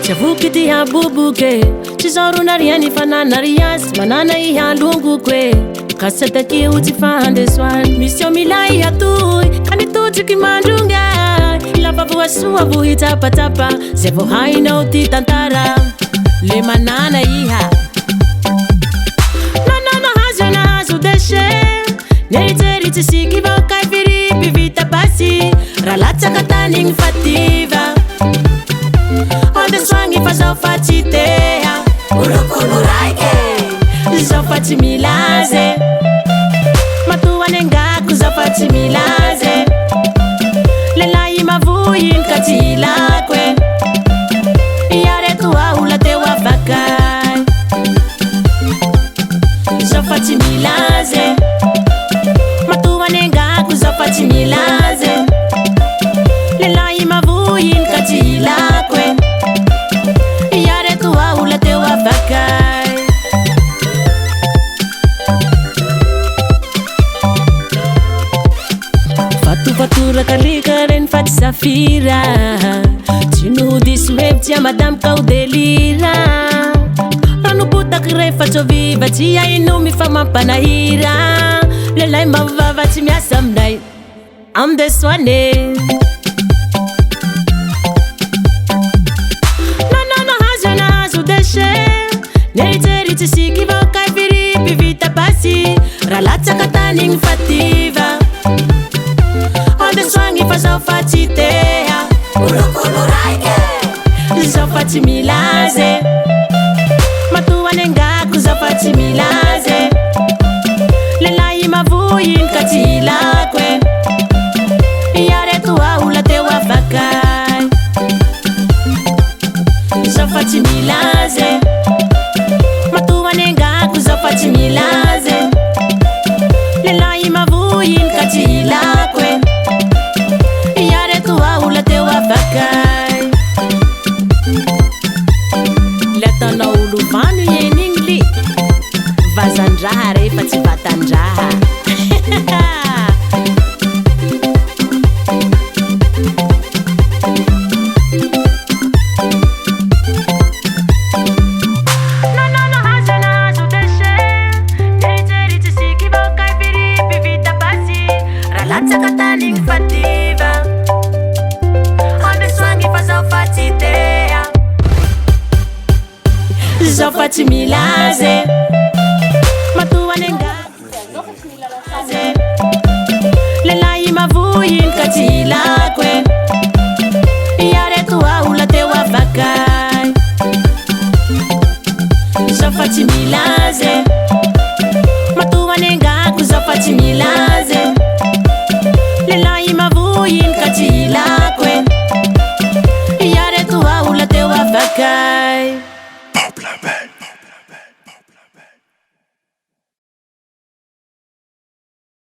Javukity haboboke tsy zao ro nariany fanana riasy manana ihalongo koe ka tsy atakeo tsy fandesoany misy eo milay atoy ka nitotriky mandronga lafa voasoa vohitsapatapa zay vo hainao ty tantara le manana iha nanana hazo nahazo deshe neritsery tsy siky vao kay firipy vita basy raha latsaka tanigny fativa Soangi fa zao fa tsy teha Ulukulu raike Zao fa tsy milaze Matuane ngaku zao fa tsy milaze Lelai mavuyin ka tsy ilakwe Iare tua ula te wafakai Zao fa tsy milaze Matuane ngaku zao fa tsy milaze Lelai mavuyin ka tsy ilakwe Fatura kalika ren fat safira Tinu disweb madam kau delira Ranu butak refa co viva tia inumi fama panahira Lelai mavava ci miasam dai Am deswane Nanana hazo na hazo deshe Neriteri ci siki vau kai firipi vita basi Ralatsa kataning fativa Swangi fa zao fa tsy teha Ulukulu raike Zao fa tsy milaze Matuane ngaku zao fa tsy milaze Lelai mavuyin ka tsy ilakwe Iare tua ula te wafakai Zao fa tsy milaze Matuane ngaku zao fa tsy milaze Lelai mavuyin ka tsy ilakwe Latana olo vano yenigny li Vazandraha refa tsy vatandraha Nanana hazo na hazo deshe Neritsery tsy siky vao kay firipi vita basy Ralatsaka tanigny fativa Zao fa tsy milaze Matuane ngaku Lelai mavuyin ka tsy ilakwe